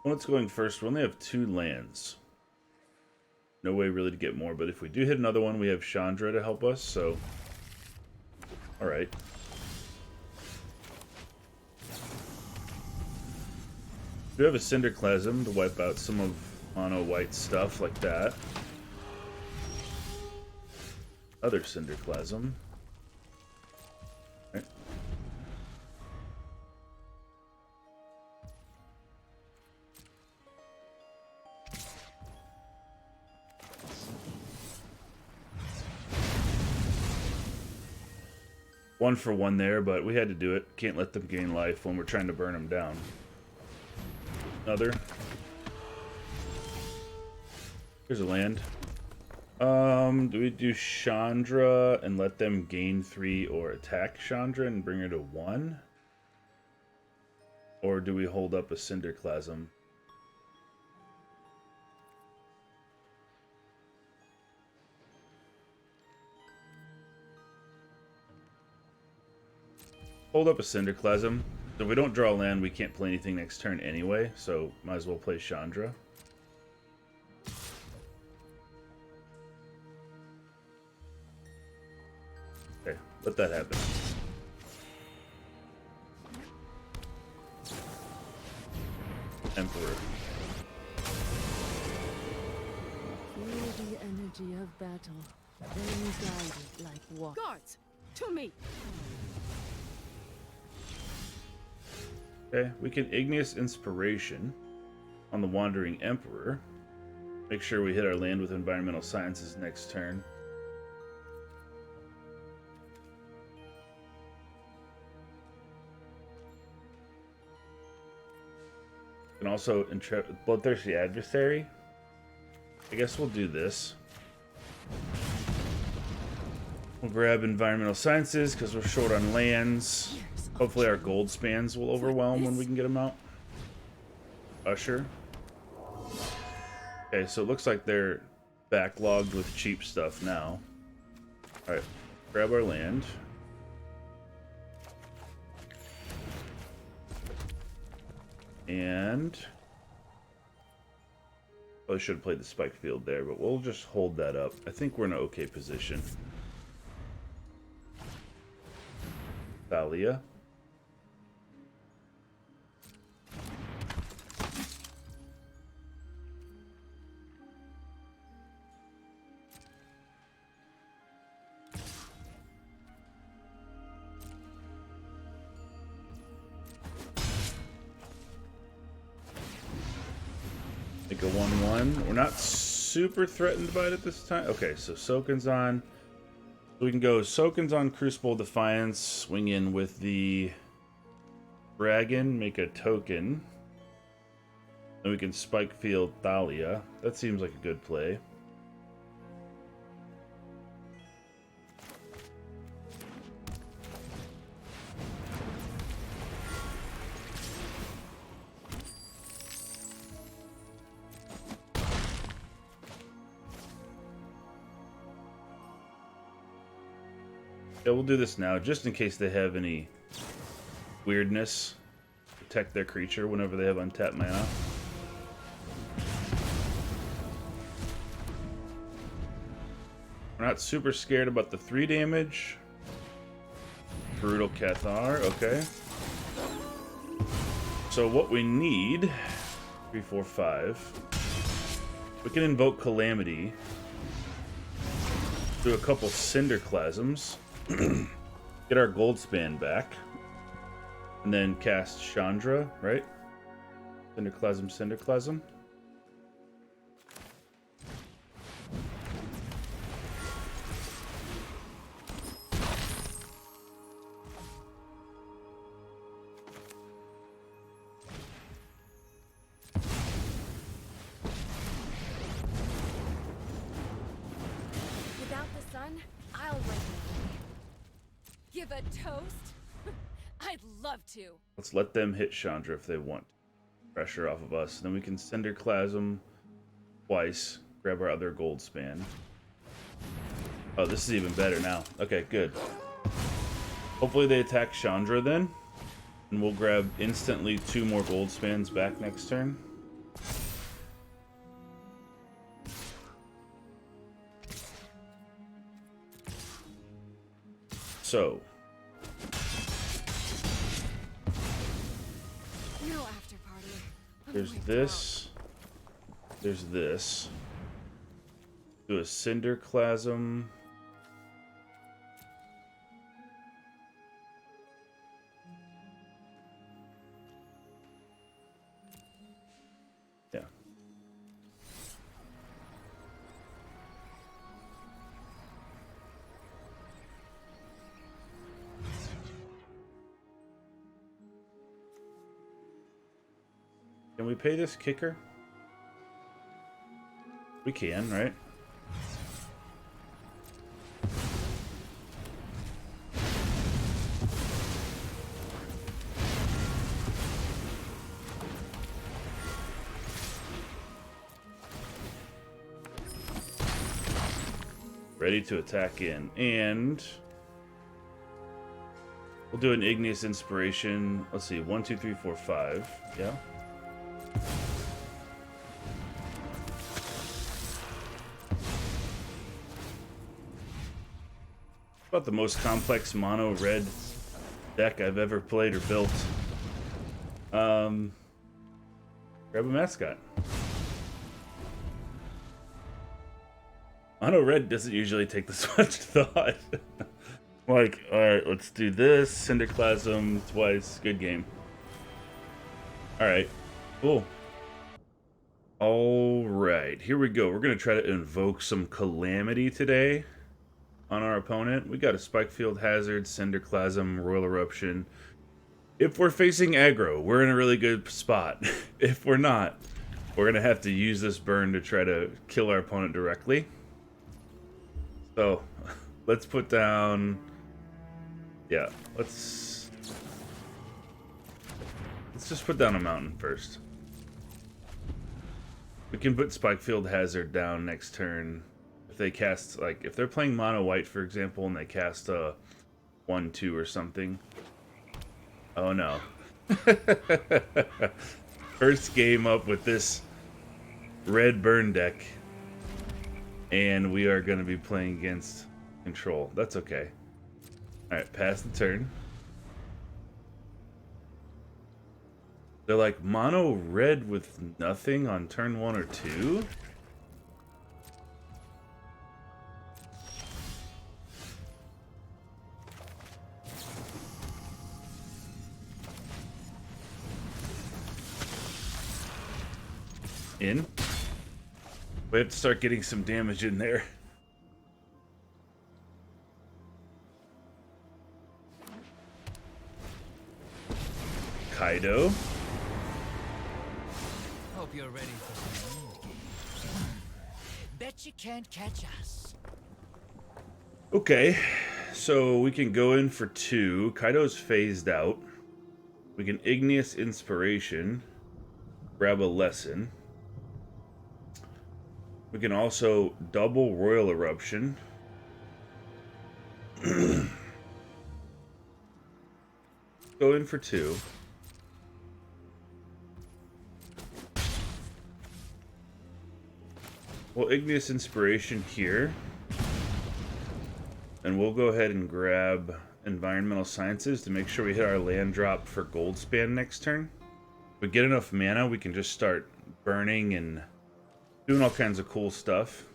What's going first? We only have 2 lands. No way really to get more, but if we do hit another one, we have Chandra to help us, so... Alright. We have a Cinderclasm to wipe out some of mono white stuff like that. Other Cinderclasm. Right. One for one there, but we had to do it. Can't let them gain life when we're trying to burn them down. Another. Here's a land. Do we do Chandra and let them gain 3 or attack Chandra and bring her to 1? Or do we hold up a Cinderclasm? Hold up a Cinderclasm. If we don't draw land, we can't play anything next turn anyway, so might as well play Chandra. Okay, let that happen. Emperor. Feel the energy of battle, then guide it like water. Guards, to me! Okay, we can Igneous Inspiration on the Wandering Emperor. Make sure we hit our land with Environmental Sciences next turn. And also Bloodthirsty Adversary. I guess we'll do this. We'll grab Environmental Sciences because we're short on lands. Hopefully our gold spans will overwhelm when we can get them out. Usher. Okay, so it looks like they're backlogged with cheap stuff now. Alright, grab our land. And... I should have played the Spikefield there, but we'll just hold that up. I think we're in an okay position. Thalia. Make a 1/1. We're not super threatened by it at this time. Okay, so Sokenzan. We can go Sokenzan, Crucible, Defiance, swing in with the Dragon, make a token. Then we can Spikefield Thalia. That seems like a good play. Yeah, we'll do this now, just in case they have any weirdness. Protect their creature whenever they have untapped mana. We're not super scared about the 3 damage. Brutal Cathar, okay. So what we need, 3, 4, 5. We can invoke Calamity. Do a couple Cinderclasms. Get our Goldspan back. And then cast Chandra, right? Cinderclasm, Cinderclasm. Without the sun, I'll run away. Give a toast? I'd love to. Let's let them hit Chandra if they want. Pressure off of us. Then we can Cinderclasm twice. Grab our other Goldspan. Oh, this is even better now. Okay, good. Hopefully they attack Chandra then. And we'll grab instantly 2 more Goldspans back next turn. So No after party. there's this. There's this. Do a Cinderclasm. Yeah. Can we pay this kicker? We can, right? Ready to attack in. And we'll do an Igneous Inspiration. Let's see, 1, 2, 3, 4, 5. Yeah. About the most complex mono red deck I've ever played or built. Grab a mascot. Mono red doesn't usually take this much thought. Like, alright, let's do this. Cinderclasm twice. Good game. Alright, cool. Alright, here we go. We're going to try to invoke some Calamity today on our opponent. We got a Spikefield Hazard, Cinderclasm, Roil Eruption. If we're facing aggro, we're in a really good spot. If we're not, we're going to have to use this burn to try to kill our opponent directly. So, let's put down... Yeah, let's just put down a mountain first. We can put Spikefield Hazard down next turn. If they cast, like, if they're playing mono white, for example, and they cast a 1/2 or something. Oh no. First game up with this red burn deck. And we are going to be playing against control. That's okay. Alright, pass the turn. They're like mono red with nothing on turn 1 or 2? In? We have to start getting some damage in there. Kaido. Hope you're ready for some end games. Bet you can't catch us. Okay, so we can go in for 2. Kaido's phased out. We can Igneous Inspiration. Grab a lesson. We can also double Roil Eruption. Go in for 2. We'll Igneous Inspiration here. And we'll go ahead and grab Environmental Sciences to make sure we hit our land drop for Goldspan next turn. If we get enough mana, we can just start burning and doing all kinds of cool stuff.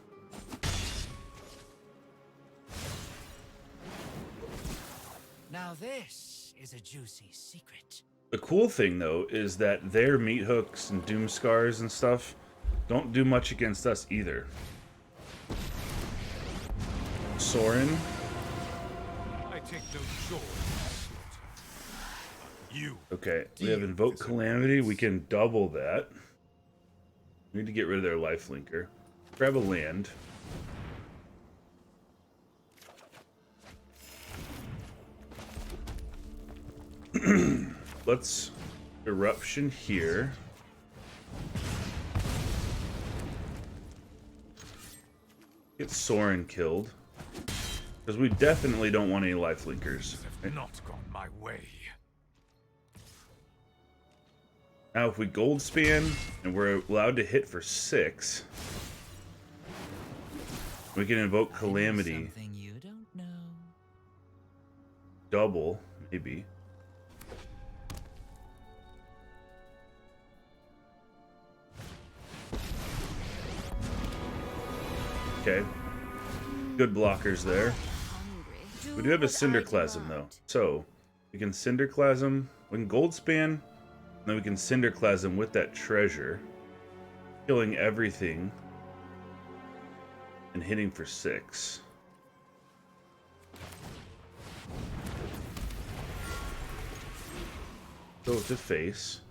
Now this is a juicy secret. The cool thing, though, is that their meat hooks and doom scars and stuff don't do much against us either. Sorin. I take no joy in slaughter. You. Okay, we have Invoke Calamity. We can double that. We need to get rid of their lifelinker. Grab a land. Let's Eruption here. Get Sorin killed. Because we definitely don't want any lifelinkers. Have not gone my way. Now if we Goldspan and we're allowed to hit for 6, we can invoke Calamity. Something you don't know. double, maybe. Okay. Good blockers there. We do have a Cinderclasm though. So we can Cinderclasm, we can Goldspan, and then we can Cinderclasm with that treasure, killing everything and hitting for 6. Go to face.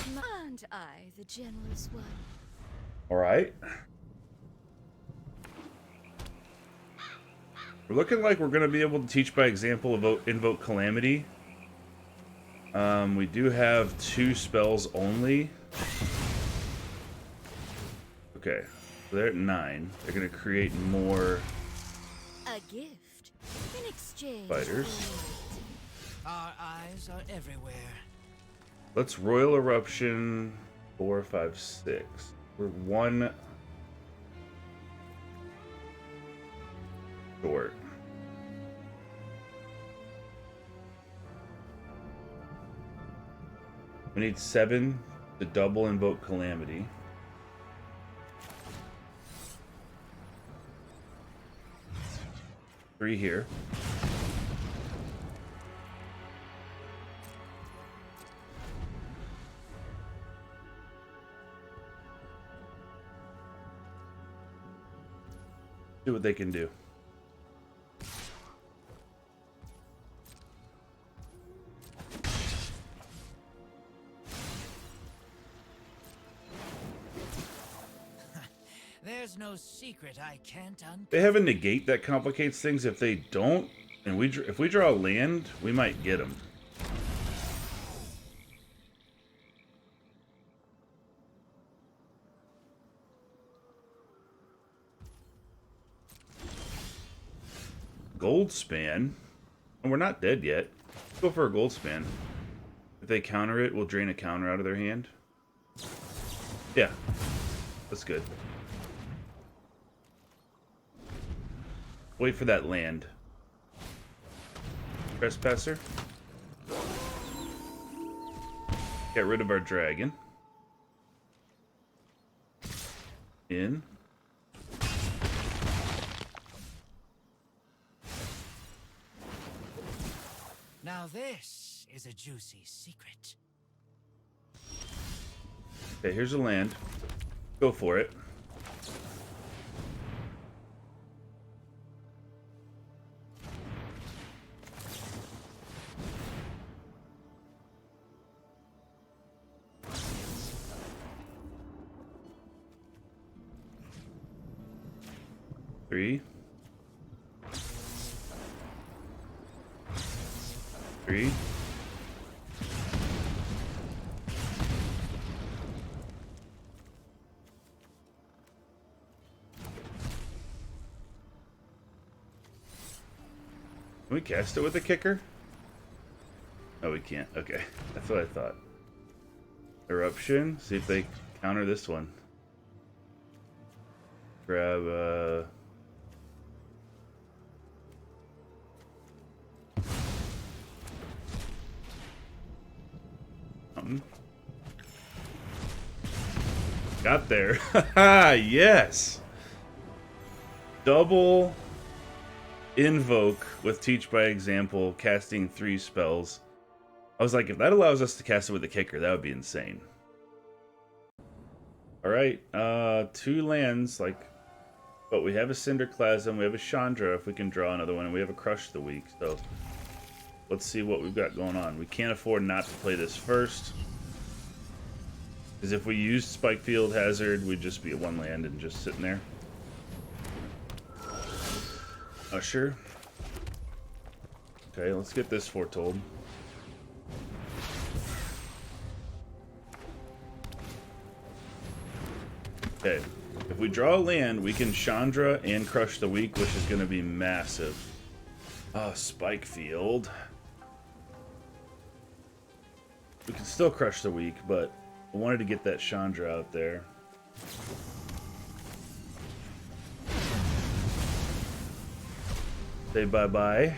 And I, the generous one. All right. We're looking like we're going to be able to teach by example of Invoke Calamity. We do have 2 spells only. Okay, so they're at 9. They're going to create more A gift in exchange. fighters. Our eyes are everywhere. Let's Roil Eruption 4, 5, 6. We're 1 short. We need 7 to double Invoke Calamity. Three here. See what they can do. There's no secret I can't uncover. They have a negate that complicates things. If they don't, and if we draw a land, we might get them. Goldspan, and we're not dead yet. Let's go for a Goldspan. If they counter it, we'll drain a counter out of their hand. Yeah, that's good. Wait for that land. Trespasser. Get rid of our dragon. In. Now this is a juicy secret. Okay, here's a land. Go for it. Three. Can we cast it with a kicker? Oh, we can't. Okay, that's what I thought. Eruption. See if they counter this one. Grab something. Got there. Haha, yes. Double Invoke with Teach by Example, casting 3 spells. I was like, if that allows us to cast it with a kicker, that would be insane. Alright, 2 lands, but we have a Cinderclasm, we have a Chandra if we can draw another one, and we have a Crush the Week, so let's see what we've got going on. We can't afford not to play this first, because if we used Spikefield Hazard, we'd just be at 1 land and just sitting there. Usher. Okay, let's get this foretold. Okay, if we draw a land, we can Chandra and Crush the Weak, which is going to be massive. Oh, Spikefield. We can still crush the weak, but I wanted to get that Chandra out there. Say bye-bye.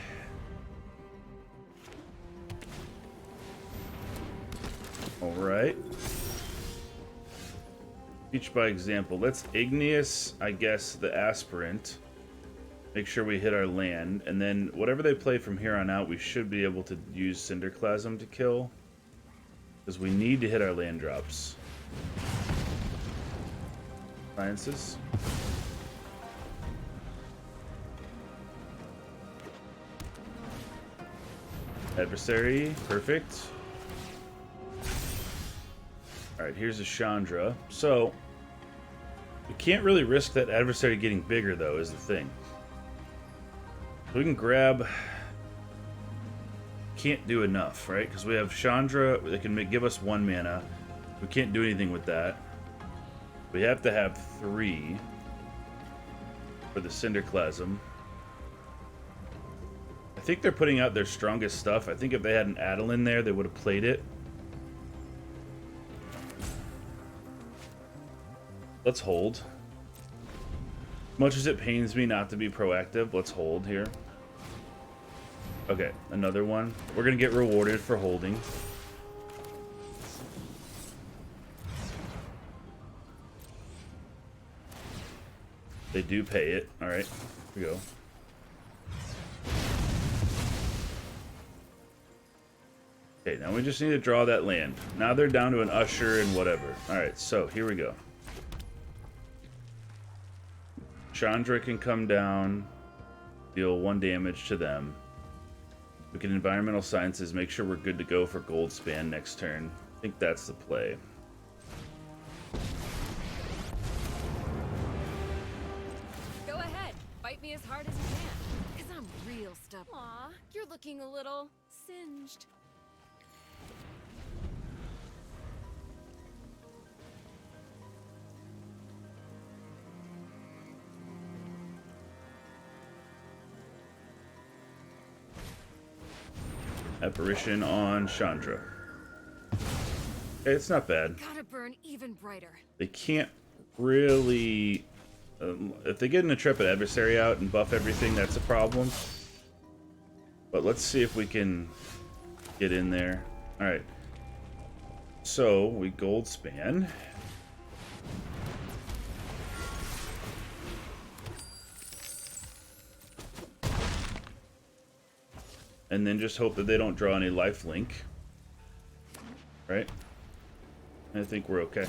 Alright. Teach by example. Let's Igneous, I guess, the Aspirant. Make sure we hit our land. And then whatever they play from here on out, we should be able to use Cinderclasm to kill. Because we need to hit our land drops. Sciences. Adversary. Perfect. Alright, here's a Chandra. So, we can't really risk that adversary getting bigger, though, is the thing. So we can grab... Can't do enough, right? Because we have Chandra that can give us 1 mana. We can't do anything with that. We have to have 3 for the Cinderclasm. I think they're putting out their strongest stuff. I think if they had an Adeline there, they would have played it. Let's hold. Much as it pains me not to be proactive, let's hold here. Okay, another one. We're gonna get rewarded for holding. They do pay it. Alright, here we go. Okay, now we just need to draw that land. Now they're down to an Usher and whatever. Alright, so here we go. Chandra can come down, deal 1 damage to them. We can Environmental Sciences, make sure we're good to go for Goldspan next turn. I think that's the play. Go ahead, fight me as hard as you can, because I'm real stubborn. Aw, you're looking a little singed. Apparition on Chandra. Okay, it's not bad. Gotta burn even brighter. They can't really... if they get an Intrepid Adversary out and buff everything, that's a problem. But let's see if we can get in there. Alright. So, we Goldspan. And then just hope that they don't draw any lifelink. Right? I think we're okay.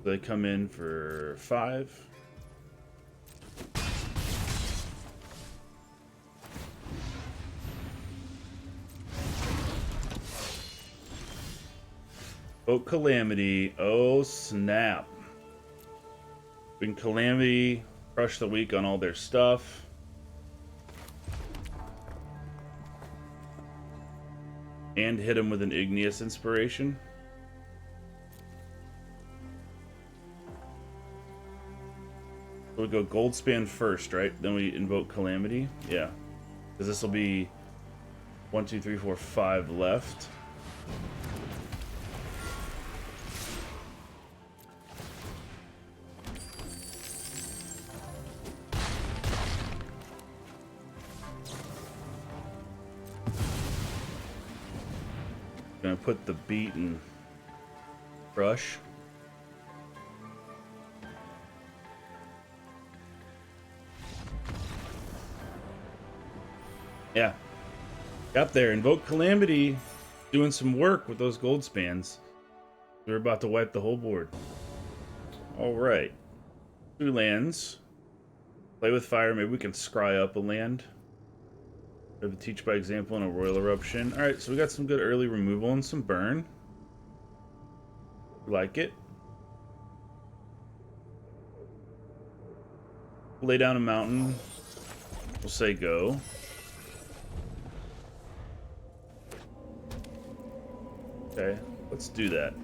They come in for 5. Invoke Calamity. Oh, snap. We can Calamity, crush the weak on all their stuff. And hit him with an Igneous Inspiration. So we go Goldspan first, right? Then we invoke Calamity. Yeah. Because this will be 1, 2, 3, 4, 5 left. Gonna put the beat and brush. Yeah. Got there. Invoke Calamity. Doing some work with those Goldspans. We're about to wipe the whole board. Alright. 2 lands. Play with fire. Maybe we can scry up a land. We have a Teach by Example and a Roil Eruption. Alright, so we got some good early removal and some burn. Like it. Lay down a mountain. We'll say go. Okay, let's do that.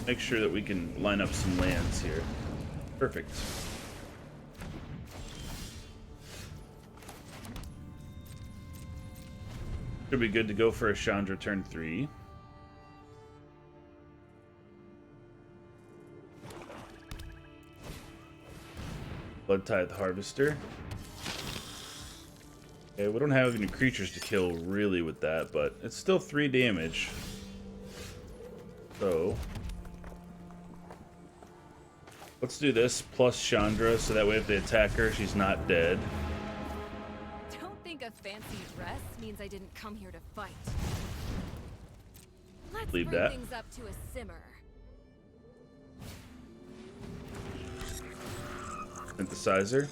Make sure that we can line up some lands here. Perfect. Should be good to go for a Chandra turn 3. Blood Tithe Harvester. Okay, we don't have any creatures to kill really with that, but it's still 3 damage. So let's do this plus Chandra, so that way if they attack her, she's not dead. Don't think a fancy dress means I didn't come here to fight. Let's Leave bring that. things up to a simmer. Synthesizer.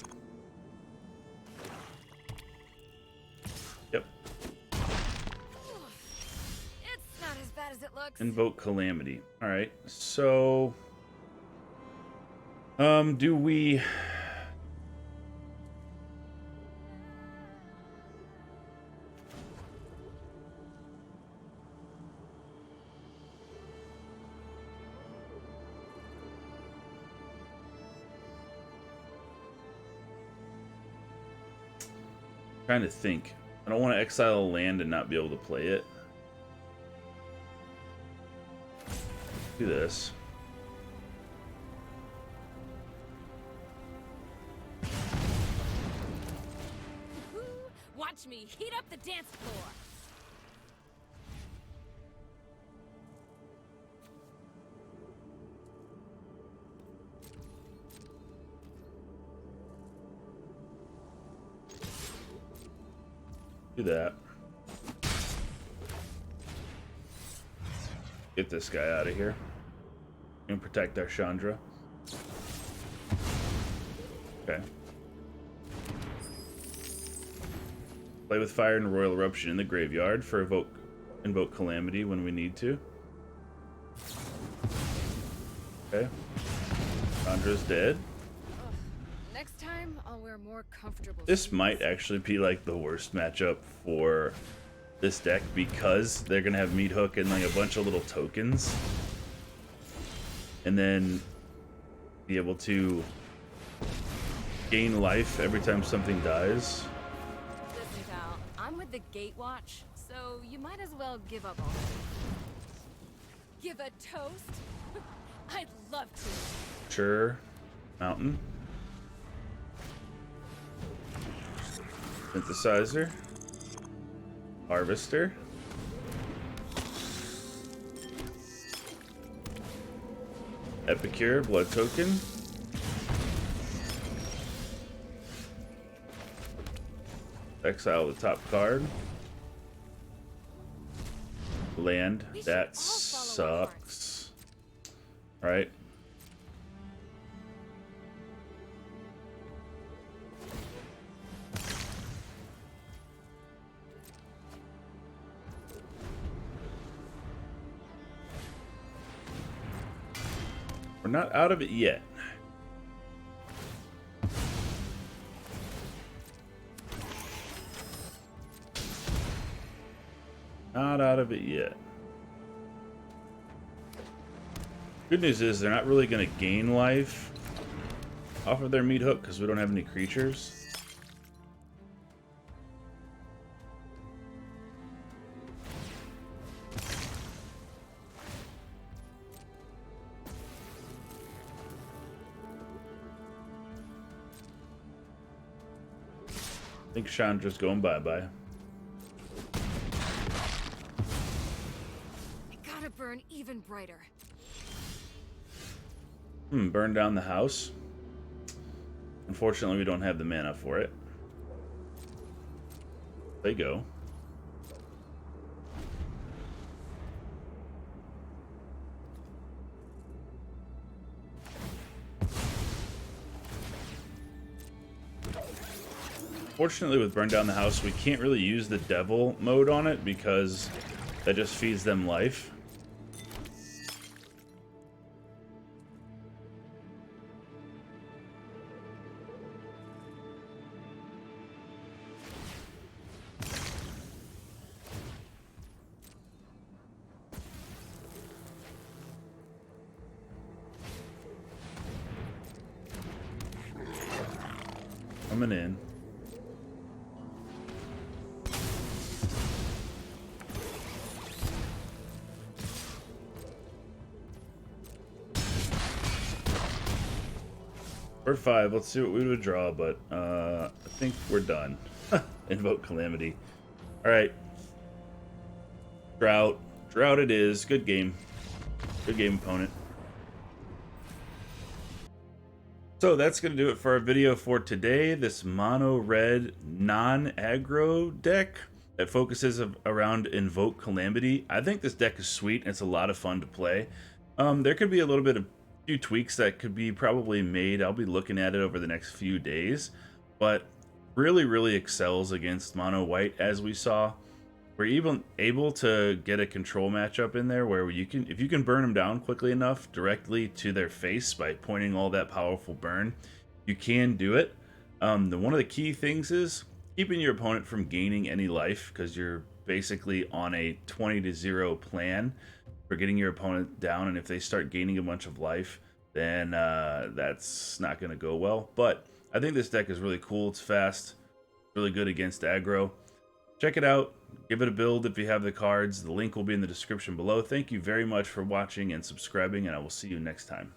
Yep. It's not as bad as it looks. Invoke Calamity. Alright, so do we trying to think. I don't want to exile a land and not be able to play it. Do this. Watch me heat up the dance floor. Do that. Get this guy out of here. And protect our Chandra. Okay. Play with fire and Roil Eruption in the graveyard for Invoke Calamity when we need to. Okay. Chandra's dead. Next time, I'll wear more comfortable This shoes. might actually be like the worst matchup for this deck because they're gonna have Meat Hook and like a bunch of little tokens, and then be able to gain life every time something dies. Listen, pal, I'm with the Gatewatch, so you might as well give up already. Give a toast? I'd love to. Sure. Mountain. Synthesizer. Harvester. Epicure, blood token. Exile the top card. Land. We should That all follow our hearts. sucks. Alright. We're not out of it yet. Not out of it yet. Good news is they're not really going to gain life off of their Meat Hook because we don't have any creatures. I think Chandra's going bye-bye. I gotta burn even brighter. Burn down the house. Unfortunately, we don't have the mana for it. They go. Fortunately, with Burn Down the House, we can't really use the Devil mode on it because that just feeds them life. Coming in. Or 5. Let's see what we would draw, but I think we're done. Invoke Calamity. Alright. Drought. Drought it is. Good game. Good game, opponent. So that's going to do it for our video for today. This mono red non-aggro deck that focuses around Invoke Calamity. I think this deck is sweet and it's a lot of fun to play. There could be a little bit of few tweaks that could be probably made. I'll be looking at it over the next few days, but really excels against mono white. As we saw, we're even able to get a control matchup in there where you can, if you can burn them down quickly enough directly to their face by pointing all that powerful burn, you can do it. One of the key things is keeping your opponent from gaining any life, because you're basically on a 20-0 plan for getting your opponent down, and if they start gaining a bunch of life, then that's not going to go well. But I think this deck is really cool. It's fast, really good against aggro. Check it out. Give it a build if you have the cards. The link will be in the description below. Thank you very much for watching and subscribing, and I will see you next time.